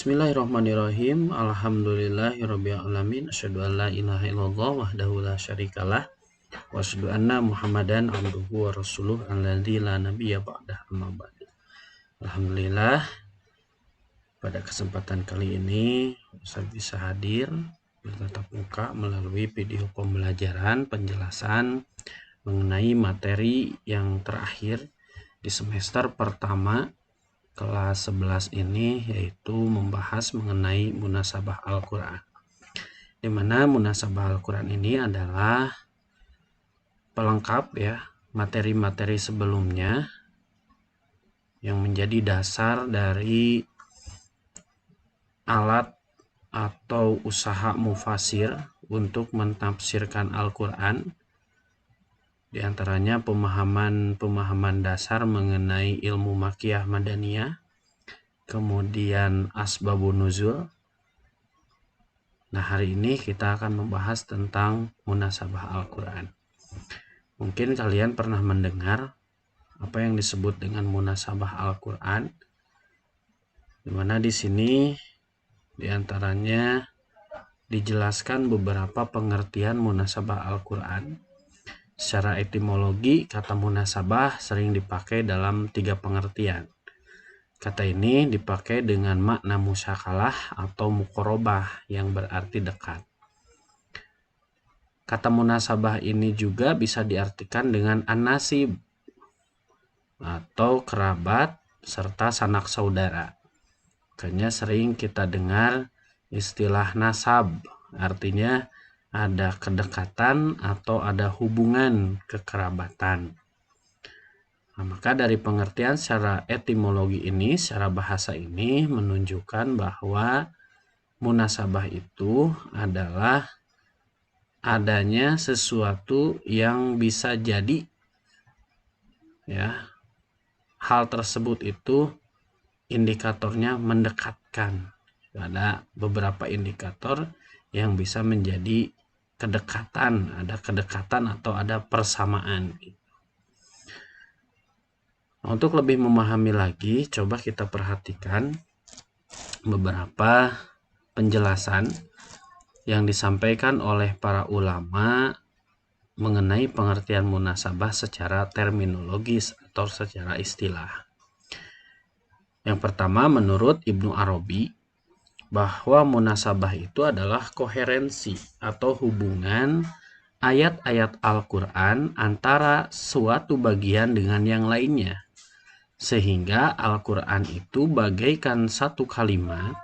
Bismillahirrahmanirrahim. Alhamdulillahirabbil alamin. Asyhadu an la ilaha illallah wahdahu la syarikalah wa asyhadu anna Muhammadan abduhu wa rasuluh alladzi la nabiyya ba'dah amma ba'du. Alhamdulillah, pada kesempatan kali ini saya bisa hadir bertatap muka melalui video pembelajaran penjelasan mengenai materi yang terakhir di semester pertama kelas 11 ini, yaitu membahas mengenai munasabah Al-Quran, di mana munasabah Al-Quran ini adalah pelengkap ya materi-materi sebelumnya yang menjadi dasar dari alat atau usaha mufasir untuk mentafsirkan Al-Quran. Di antaranya pemahaman dasar mengenai ilmu makiyah madaniyah, kemudian asbabun nuzul. Nah, hari ini kita akan membahas tentang munasabah Al-Quran. Mungkin kalian pernah mendengar apa yang disebut dengan munasabah Al-Quran, di mana di sini di antaranya dijelaskan beberapa pengertian munasabah Al-Quran. Secara etimologi, kata munasabah sering dipakai dalam 3 pengertian. Kata ini dipakai dengan makna musyakalah atau muqarabah yang berarti dekat. Kata munasabah ini juga bisa diartikan dengan an-nasib atau kerabat serta sanak saudara. Makanya sering kita dengar istilah nasab, artinya ada kedekatan atau ada hubungan kekerabatan. Nah, maka dari pengertian secara etimologi ini, secara bahasa ini menunjukkan bahwa munasabah itu adalah adanya sesuatu yang bisa jadi ya, hal tersebut itu indikatornya mendekatkan. Ada beberapa indikator yang bisa menjadi kedekatan, ada kedekatan atau ada persamaan. Nah, untuk lebih memahami lagi, coba kita perhatikan beberapa penjelasan yang disampaikan oleh para ulama mengenai pengertian munasabah secara terminologis atau secara istilah. Yang pertama, menurut Ibnu Arabi, bahwa munasabah itu adalah koherensi atau hubungan ayat-ayat Al-Quran antara suatu bagian dengan yang lainnya, sehingga Al-Quran itu bagaikan satu kalimat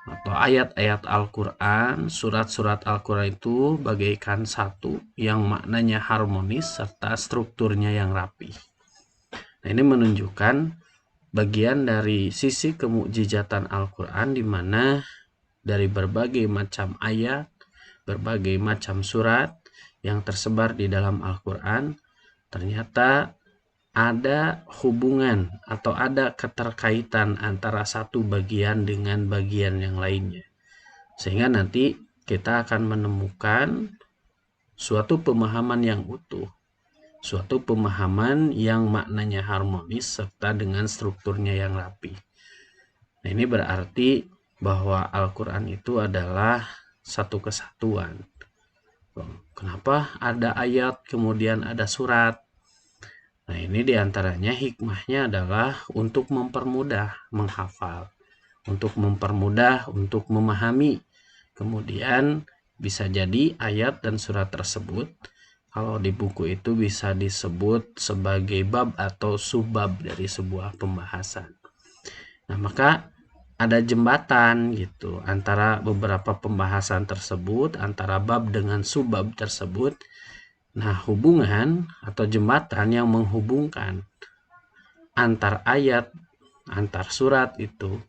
atau ayat-ayat Al-Quran, surat-surat Al-Quran itu bagaikan satu yang maknanya harmonis serta strukturnya yang rapi. Nah, ini menunjukkan bagian dari sisi kemukjizatan Al-Quran, di mana dari berbagai macam ayat, berbagai macam surat yang tersebar di dalam Al-Quran, ternyata ada hubungan atau ada keterkaitan antara satu bagian dengan bagian yang lainnya. Sehingga nanti kita akan menemukan suatu pemahaman yang utuh, suatu pemahaman yang maknanya harmonis serta dengan strukturnya yang rapi. Nah, ini berarti bahwa Al-Quran itu adalah satu kesatuan. Kenapa ada ayat kemudian ada surat? Nah, ini diantaranya hikmahnya adalah untuk mempermudah menghafal, untuk mempermudah untuk memahami. Kemudian bisa jadi ayat dan surat tersebut kalau di buku itu bisa disebut sebagai bab atau subbab dari sebuah pembahasan. Nah, maka ada jembatan gitu antara beberapa pembahasan tersebut, antara bab dengan subbab tersebut. Nah, hubungan atau jembatan yang menghubungkan antar ayat, antar surat itu,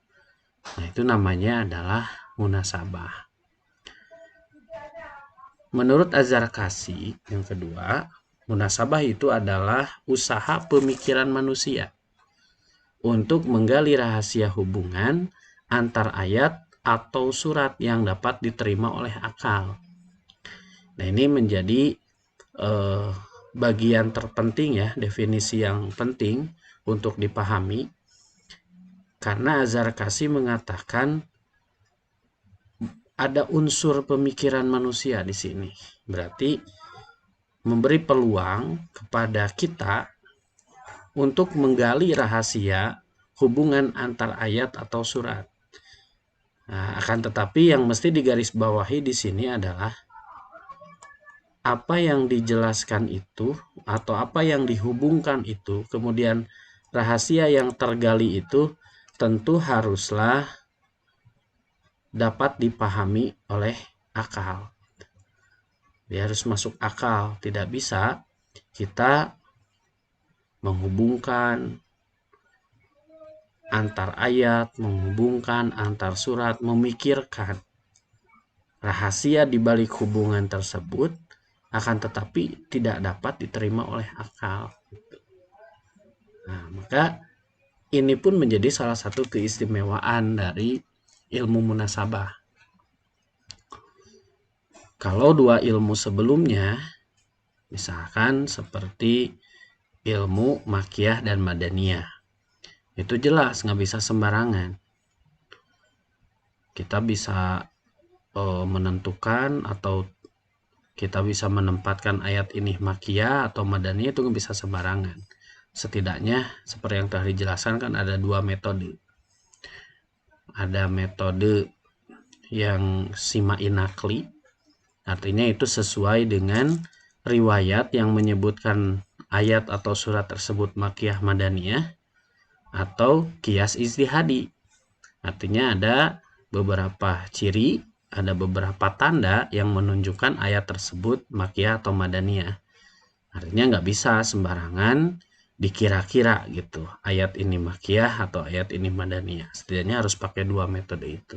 nah itu namanya adalah munasabah. Menurut Az-Zarkashi yang kedua, munasabah itu adalah usaha pemikiran manusia untuk menggali rahasia hubungan antar ayat atau surat yang dapat diterima oleh akal. Nah, ini menjadi bagian terpenting ya, definisi yang penting untuk dipahami, Karena Az-Zarkashi mengatakan ada unsur pemikiran manusia di sini. Berarti memberi peluang kepada kita untuk menggali rahasia hubungan antar ayat atau surat. Nah, akan tetapi yang mesti digarisbawahi di sini adalah apa yang dijelaskan itu atau apa yang dihubungkan itu, kemudian rahasia yang tergali itu tentu haruslah dapat dipahami oleh akal. Dia harus masuk akal, tidak bisa kita menghubungkan antar ayat, menghubungkan antar surat, memikirkan rahasia di balik hubungan tersebut, akan tetapi tidak dapat diterima oleh akal. Nah, maka ini pun menjadi salah satu keistimewaan dari ilmu munasabah. Kalau dua ilmu sebelumnya, misalkan seperti ilmu makiyah dan madaniyah, itu jelas nggak bisa sembarangan. Kita bisa menentukan atau kita bisa menempatkan ayat ini makiyah atau madaniyah, itu nggak bisa sembarangan. Setidaknya seperti yang telah dijelaskan kan ada dua metode. Ada metode yang simai nakli, artinya itu sesuai dengan riwayat yang menyebutkan ayat atau surat tersebut makiyah madaniyah, atau kias ijtihadi, artinya ada beberapa ciri, ada beberapa tanda yang menunjukkan ayat tersebut makiyah atau madaniyah. Artinya nggak bisa sembarangan dikira-kira gitu, ayat ini makiyah atau ayat ini madaniyah. Setidaknya harus pakai dua metode itu.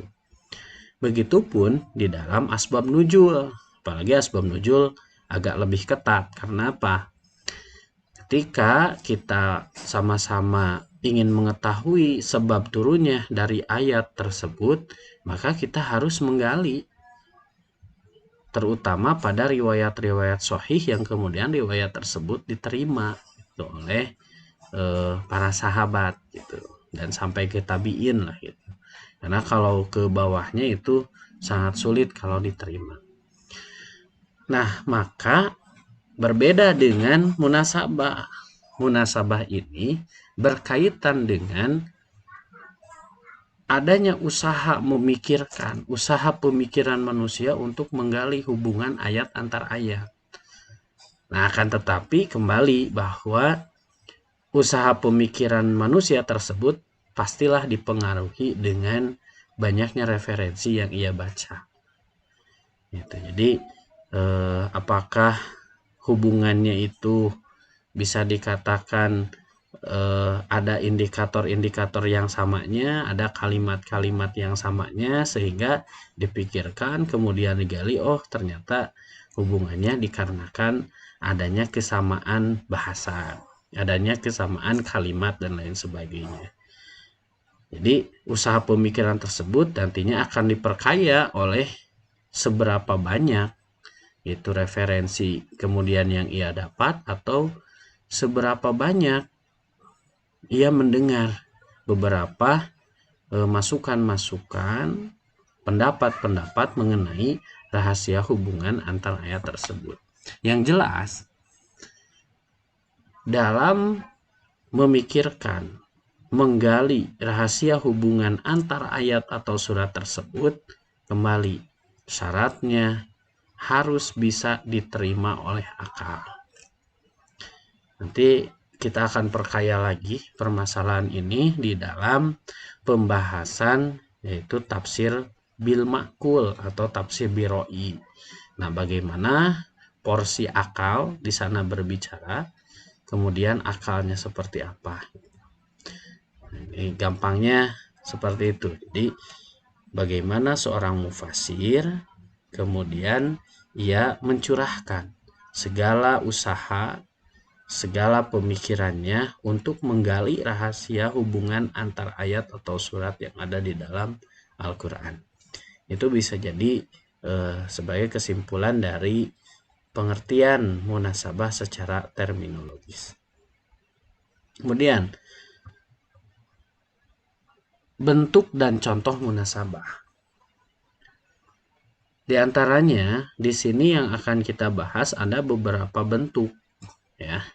Begitupun di dalam asbab nuzul, apalagi asbab nuzul agak lebih ketat. Karena apa? Ketika kita sama-sama ingin mengetahui sebab turunnya dari ayat tersebut, maka kita harus menggali, terutama pada riwayat-riwayat sahih yang kemudian riwayat tersebut diterima gitu, oleh para sahabat gitu, dan sampai ke tabiin lah gitu. Karena kalau ke bawahnya itu sangat sulit kalau diterima. Nah, maka berbeda dengan munasabah. Munasabah ini berkaitan dengan adanya usaha memikirkan, usaha pemikiran manusia untuk menggali hubungan ayat antar ayat. Nah, akan tetapi kembali bahwa usaha pemikiran manusia tersebut pastilah dipengaruhi dengan banyaknya referensi yang ia baca. Gitu. Jadi apakah hubungannya itu bisa dikatakan ada indikator-indikator yang samanya, ada kalimat-kalimat yang samanya, sehingga dipikirkan kemudian digali, oh ternyata hubungannya dikarenakan adanya kesamaan bahasa, adanya kesamaan kalimat dan lain sebagainya. Jadi usaha pemikiran tersebut nantinya akan diperkaya oleh seberapa banyak itu referensi kemudian yang ia dapat, atau seberapa banyak ia mendengar beberapa masukan-masukan, pendapat-pendapat mengenai rahasia hubungan antar ayat tersebut. Yang jelas, dalam memikirkan, menggali rahasia hubungan antar ayat atau surat tersebut, kembali syaratnya harus bisa diterima oleh akal. Nanti kita akan perkaya lagi permasalahan ini di dalam pembahasan yaitu tafsir bil ma'kul atau tafsir biroi. Nah, bagaimana porsi akal di sana berbicara, kemudian akalnya seperti apa. Ini gampangnya seperti itu. Jadi bagaimana seorang mufasir kemudian ia mencurahkan segala usaha, segala pemikirannya untuk menggali rahasia hubungan antar ayat atau surat yang ada di dalam Al-Quran. Itu bisa jadi sebagai kesimpulan dari pengertian munasabah secara terminologis. Kemudian bentuk dan contoh munasabah. Di antaranya di sini yang akan kita bahas ada beberapa bentuk ya,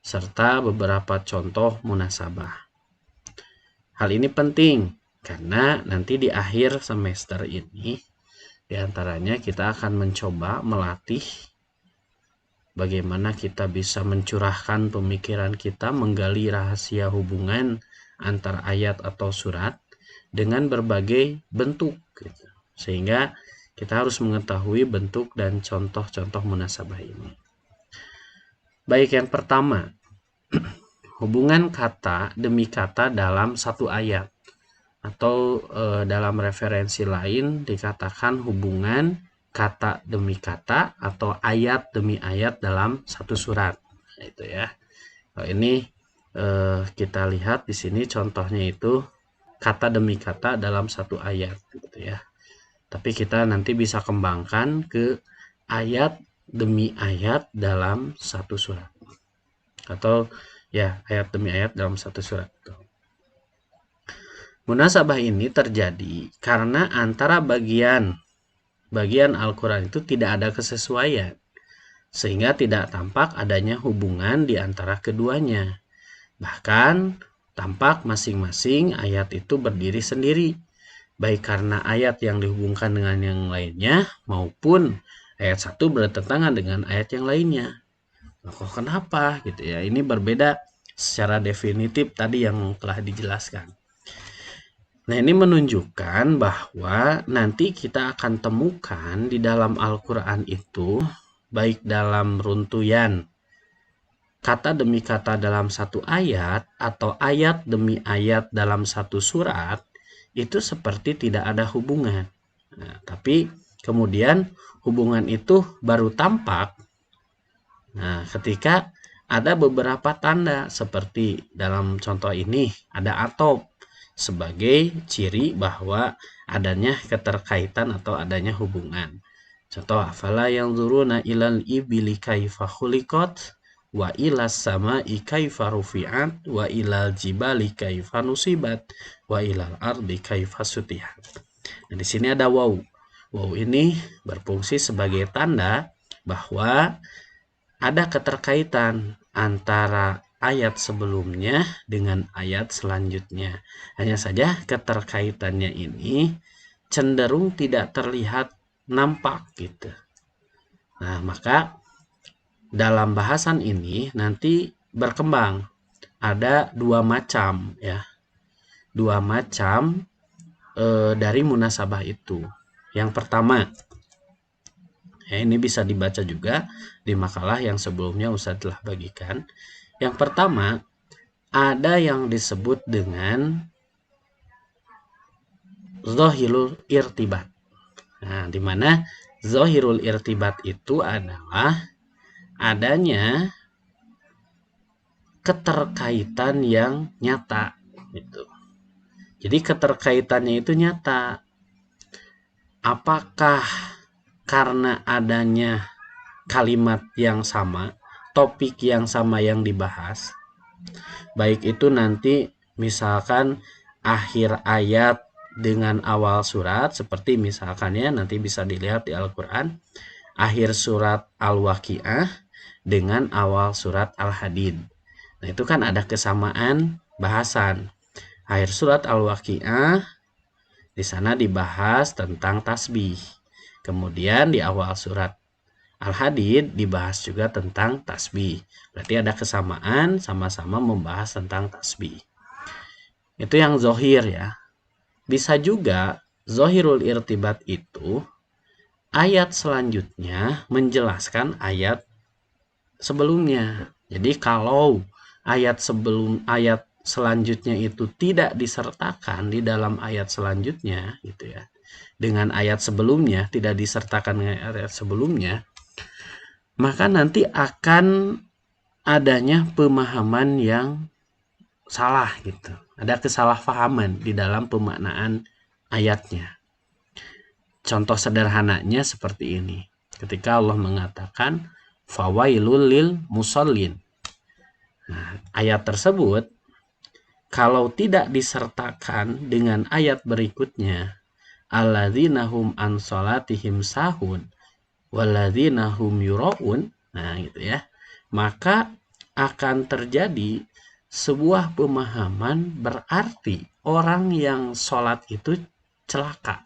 serta beberapa contoh munasabah. Hal ini penting karena nanti di akhir semester ini di antaranya kita akan mencoba melatih bagaimana kita bisa mencurahkan pemikiran kita, menggali rahasia hubungan antara ayat atau surat dengan berbagai bentuk gitu. Sehingga kita harus mengetahui bentuk dan contoh-contoh munasabah ini. Baik, yang pertama, hubungan kata demi kata dalam satu ayat, atau dalam referensi lain dikatakan hubungan kata demi kata atau ayat demi ayat dalam satu surat. Itu ya. Ini kita lihat di sini contohnya itu kata demi kata dalam satu ayat gitu ya. Tapi kita nanti bisa kembangkan ke ayat demi ayat dalam satu surat. Atau ya, ayat demi ayat dalam satu surat. Munasabah ini terjadi karena antara bagian Al-Quran itu tidak ada kesesuaian, sehingga tidak tampak adanya hubungan di antara keduanya. Bahkan tampak masing-masing ayat itu berdiri sendiri, baik karena ayat yang dihubungkan dengan yang lainnya maupun ayat satu bertentangan dengan ayat yang lainnya. Kok kenapa gitu ya? Ini berbeda secara definitif tadi yang telah dijelaskan. Nah, ini menunjukkan bahwa nanti kita akan temukan di dalam Al-Quran itu, baik dalam runtuyan kata demi kata dalam satu ayat atau ayat demi ayat dalam satu surat, itu seperti tidak ada hubungan. Nah, tapi kemudian hubungan itu baru tampak ketika ada beberapa tanda, seperti dalam contoh ini ada atop sebagai ciri bahwa adanya keterkaitan atau adanya hubungan. Contoh, afala yanzuruna ilal ibili kaifa khuliqat wa ilas sama'i kaifa rufi'at wa ilal jibali kaifa nusibat wa ilal ardi kaifa sutihat. Nah, di sini ada waw. Waw ini berfungsi sebagai tanda bahwa ada keterkaitan antara ayat sebelumnya dengan ayat selanjutnya. Hanya saja keterkaitannya ini cenderung tidak terlihat nampak gitu. Nah, maka dalam bahasan ini nanti berkembang ada dua macam ya. Dua macam dari munasabah itu. Yang pertama, ini bisa dibaca juga di makalah yang sebelumnya Ustadz telah bagikan. Yang pertama, ada yang disebut dengan zahirul irtibat. Nah, di mana zahirul irtibat itu adalah adanya keterkaitan yang nyata gitu. Jadi keterkaitannya itu nyata. Apakah karena adanya kalimat yang sama, topik yang sama yang dibahas, baik itu nanti misalkan akhir ayat dengan awal surat, seperti misalkan ya nanti bisa dilihat di Al-Quran, akhir surat Al-Waqiah dengan awal surat Al-Hadid. Nah, itu kan ada kesamaan bahasan. Akhir surat Al-Waqiah di sana dibahas tentang tasbih. Kemudian di awal surat Al-Hadid dibahas juga tentang tasbih. Berarti ada kesamaan, sama-sama membahas tentang tasbih. Itu yang zohir ya. Bisa juga zohirul irtibat itu ayat selanjutnya menjelaskan ayat sebelumnya. Jadi kalau ayat selanjutnya itu tidak disertakan di dalam ayat selanjutnya gitu ya, dengan ayat sebelumnya tidak disertakan dengan ayat sebelumnya, maka nanti akan adanya pemahaman yang salah gitu. Ada kesalahpahaman di dalam pemaknaan ayatnya. Contoh sederhananya seperti ini. Ketika Allah mengatakan fawailul lil musallin. Nah, ayat tersebut kalau tidak disertakan dengan ayat berikutnya, alladzina hum an sholatihim sahun walladzina hum yuraun, nah gitu ya, maka akan terjadi sebuah pemahaman berarti orang yang sholat itu celaka.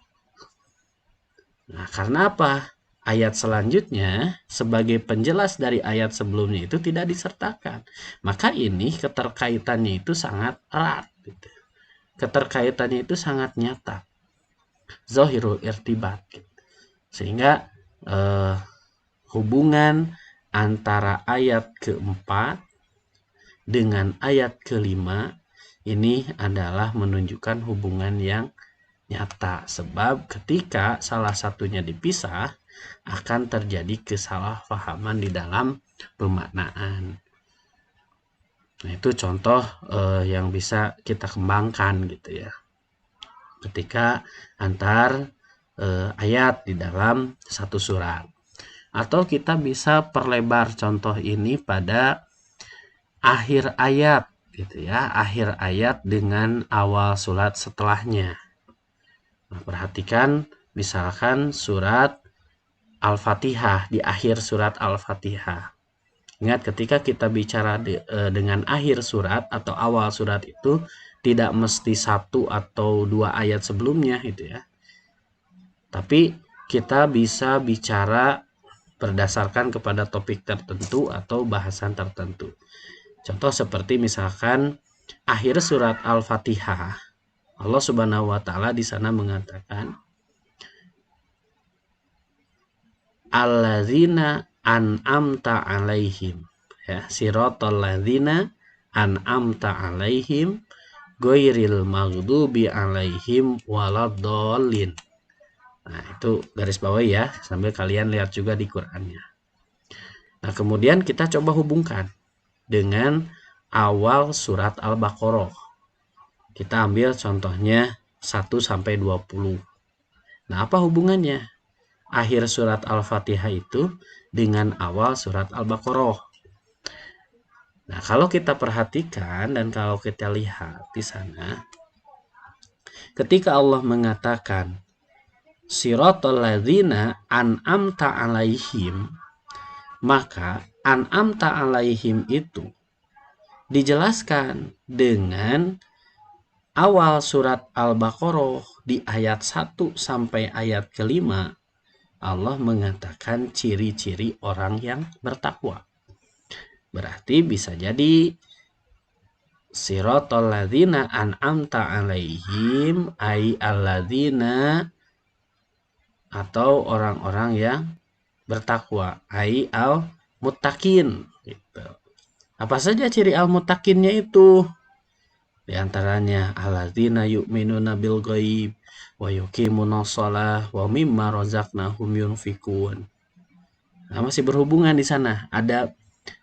Nah, karena apa? Ayat selanjutnya sebagai penjelas dari ayat sebelumnya itu tidak disertakan. Maka ini keterkaitannya itu sangat erat. Gitu. Keterkaitannya itu sangat nyata. Zahirul irtibat. Gitu. Sehingga hubungan antara ayat keempat dengan ayat kelima ini adalah menunjukkan hubungan yang nyata, sebab ketika salah satunya dipisah akan terjadi kesalahpahaman di dalam pemaknaan. Nah, itu contoh yang bisa kita kembangkan gitu ya. Ketika antar ayat di dalam satu surat. Atau kita bisa perlebar contoh ini pada akhir ayat gitu ya, akhir ayat dengan awal surat setelahnya. Nah, perhatikan misalkan surat Al-Fatihah, di akhir surat Al-Fatihah. Ingat ketika kita bicara dengan akhir surat atau awal surat itu tidak mesti satu atau dua ayat sebelumnya gitu ya. Tapi kita bisa bicara berdasarkan kepada topik tertentu atau bahasan tertentu. Contoh seperti misalkan akhir surat Al-Fatihah. Allah Subhanahu wa taala di sana mengatakan alladzina an'amta alaihim, ya, siratal ladzina an'amta alaihim ghairil maghdubi alaihim waladdallin. Nah, itu garis bawah ya, sambil kalian lihat juga di Qur'annya. Nah, kemudian kita coba hubungkan dengan awal surat Al-Baqarah. Kita ambil contohnya 1 sampai 20. Nah, apa hubungannya? Akhir surat Al-Fatihah itu dengan awal surat Al-Baqarah. Nah, kalau kita perhatikan dan kalau kita lihat di sana, ketika Allah mengatakan siratal ladzina an'amta alaihim, maka an'amta alaihim itu dijelaskan dengan awal surat Al-Baqarah di ayat 1 sampai ayat kelima. Allah mengatakan ciri-ciri orang yang bertakwa. Berarti bisa jadi siratal ladzina an'amta alaihim ay alladzina, atau orang-orang yang bertakwa ay al muttaqin gitu. Apa saja ciri al muttaqinnya itu? Di antaranya alladzina yu'minuna bil ghaib wa yuqimunas shalah wa mimma razaqnahum yunfikun. Nah, masih berhubungan di sana. Ada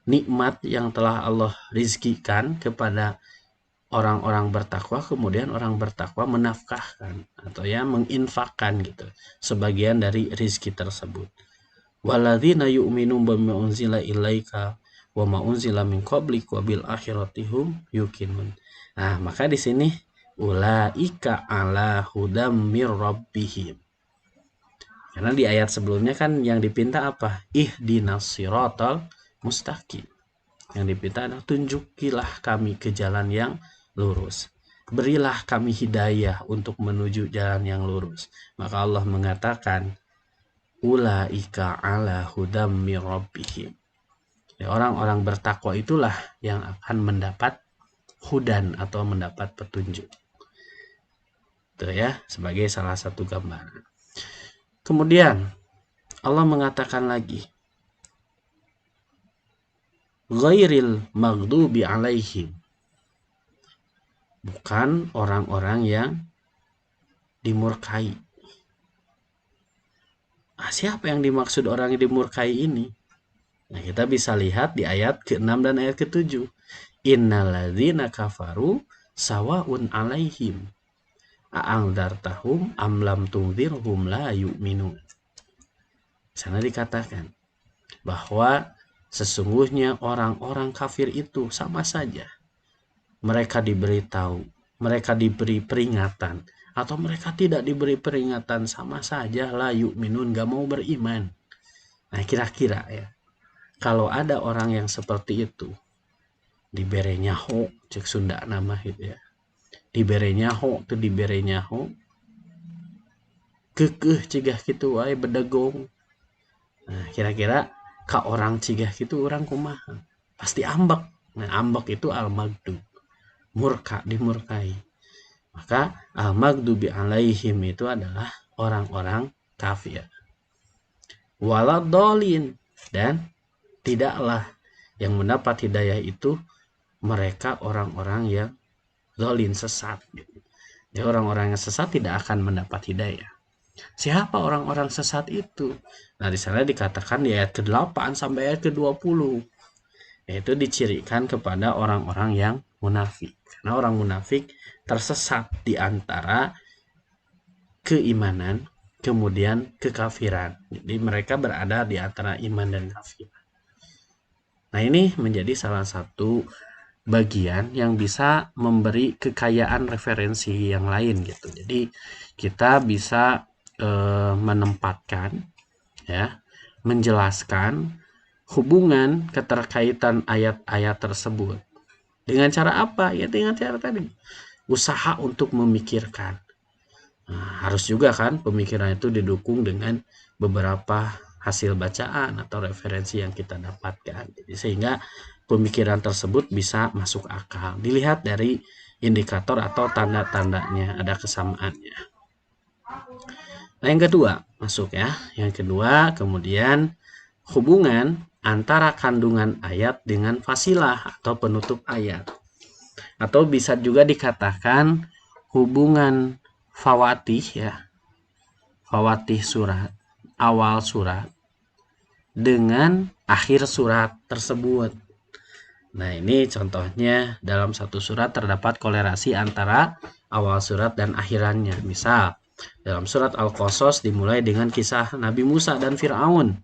nikmat yang telah Allah rizkikan kepada orang-orang bertakwa, kemudian orang bertakwa menafkahkan atau ya menginfakkan gitu sebagian dari rizki tersebut. Walladzina yu'minu bima unzila ilaika wa ma unzila min qablik wa bil akhirati hum yuqinun. Nah, maka di sini ulaika ala hudam mir rabbihim. Karena di ayat sebelumnya kan yang dipinta apa? Ihdinas siratal mustaqim. Yang dipinta adalah tunjukilah kami ke jalan yang lurus. Berilah kami hidayah untuk menuju jalan yang lurus. Maka Allah mengatakan ulaika ala hudam mir rabbihim. Orang-orang bertakwa itulah yang akan mendapat hudan atau mendapat petunjuk. Itu ya, sebagai salah satu gambaran. Kemudian Allah mengatakan lagi ghairil maghdubi alaihim, bukan orang-orang yang dimurkai. Nah, siapa yang dimaksud orang yang dimurkai ini? Nah, kita bisa lihat di ayat ke-6 dan ayat ke-7. Innalladzina kafaru sawaun alaihim a'angdartahum am lam tunzirhum la yu'minun. Sana dikatakan bahwa sesungguhnya orang-orang kafir itu sama saja. mereka diberitahu, mereka diberi peringatan, atau mereka tidak diberi peringatan, sama saja la yu'minun, gak mau beriman. Nah kira-kira ya, kalau ada orang yang seperti itu, dibere nyaho, cek Sunda nama gitu ya, dibere nyaho tuh dibere nyaho, kekeh cegah gitu wae bedegong. Nah kira-kira ka orang cegah gitu orang kumaha? Pasti ambek. Nah ambek itu al-maghdub, murka, dimurkai. Maka al-maghdubi alaihim itu adalah orang-orang kafir. Waladolin, dan tidaklah yang mendapat hidayah itu mereka orang-orang yang dolin, sesat. Ya, orang-orang yang sesat tidak akan mendapat hidayah. Siapa orang-orang sesat itu? Nah, di sana dikatakan di ayat ke-8 sampai ayat ke-20. Yaitu dicirikan kepada orang-orang yang munafik. Karena orang munafik tersesat di antara keimanan kemudian kekafiran. Jadi mereka berada di antara iman dan kafir. Nah, ini menjadi salah satu bagian yang bisa memberi kekayaan referensi yang lain gitu. Jadi kita bisa menempatkan ya, menjelaskan hubungan keterkaitan ayat-ayat tersebut. Dengan cara apa? Ya dengan cara tadi, usaha untuk memikirkan. Nah, harus juga kan pemikiran itu didukung dengan beberapa hasil bacaan atau referensi yang kita dapatkan. Jadi sehingga pemikiran tersebut bisa masuk akal. Dilihat dari indikator atau tanda-tandanya, ada kesamaannya. Nah, yang kedua masuk ya. Yang kedua kemudian hubungan antara kandungan ayat dengan fasilah atau penutup ayat. Atau bisa juga dikatakan hubungan fawatih ya. Fawatih surat, awal surat dengan akhir surat tersebut. Nah, ini contohnya dalam satu surat terdapat kolerasi antara awal surat dan akhirannya. Misal, dalam surat Al-Qasas dimulai dengan kisah Nabi Musa dan Fir'aun.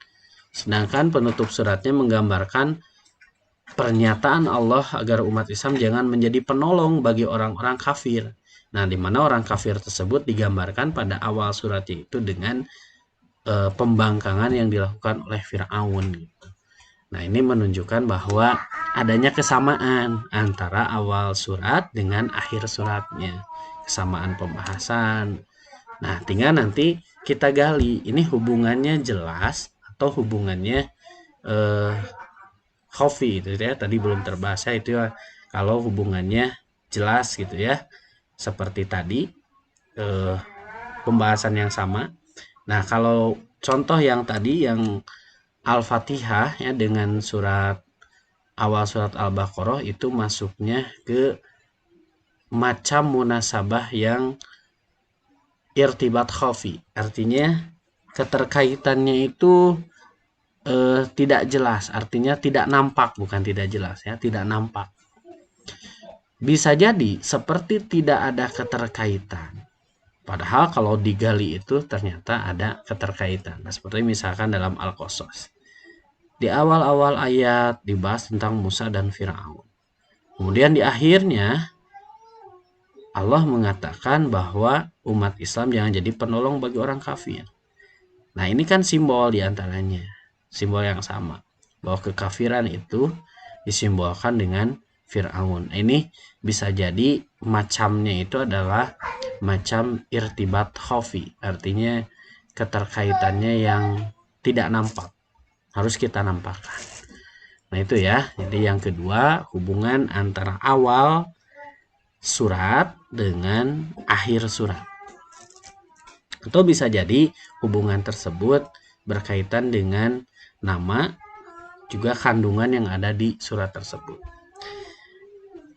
Sedangkan penutup suratnya menggambarkan pernyataan Allah agar umat Islam jangan menjadi penolong bagi orang-orang kafir. Nah, di mana orang kafir tersebut digambarkan pada awal surat itu dengan pembangkangan yang dilakukan oleh Fir'aun. Nah, ini menunjukkan bahwa adanya kesamaan antara awal surat dengan akhir suratnya. Kesamaan pembahasan. Nah, tinggal nanti kita gali ini hubungannya jelas atau hubungannya khafi itu ya, tadi belum terbahas itu ya, kalau hubungannya jelas gitu ya, seperti tadi pembahasan yang sama. Nah, kalau contoh yang tadi yang Al-Fatihah ya dengan surat awal surat Al-Baqarah itu masuknya ke macam munasabah yang irtibat khafi. Artinya keterkaitannya itu tidak jelas, artinya tidak nampak, bukan tidak jelas ya, tidak nampak. Bisa jadi seperti tidak ada keterkaitan. Padahal kalau digali itu ternyata ada keterkaitan. Nah, seperti misalkan dalam Al-Qasas. Di awal-awal ayat dibahas tentang Musa dan Fir'aun. Kemudian di akhirnya Allah mengatakan bahwa umat Islam jangan jadi penolong bagi orang kafir. Nah, ini kan simbol diantaranya. Simbol yang sama. Bahwa kekafiran itu disimbolkan dengan Fir'aun. Ini bisa jadi macamnya itu adalah macam irtibat khafi. Artinya keterkaitannya yang tidak nampak. Harus kita nampakkan. Nah, itu ya. Jadi yang kedua, hubungan antara awal surat dengan akhir surat. Atau bisa jadi hubungan tersebut berkaitan dengan nama juga kandungan yang ada di surat tersebut.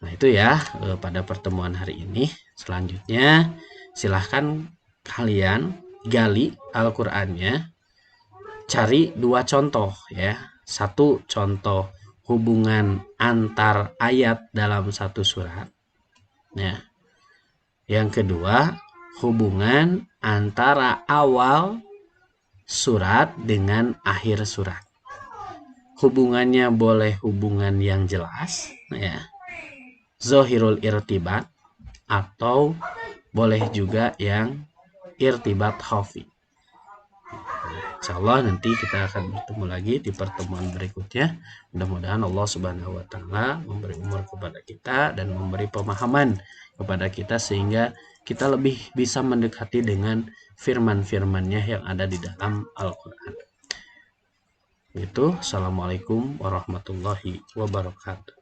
Nah, itu ya pada pertemuan hari ini. Selanjutnya silahkan kalian gali Al-Qur'annya, cari dua contoh ya. Satu contoh hubungan antar ayat dalam satu surat ya. Yang kedua, hubungan antara awal surat dengan akhir surat. Hubungannya boleh hubungan yang jelas ya, zohirul irtibat, atau boleh juga yang irtibat khafi. Insyaallah nanti kita akan bertemu lagi di pertemuan berikutnya. Mudah-mudahan Allah Subhanahu wa taala memberi umur kepada kita dan memberi pemahaman kepada kita sehingga kita lebih bisa mendekati dengan firman-firman-Nya yang ada di dalam Al-Qur'an. Itu, assalamualaikum warahmatullahi wabarakatuh.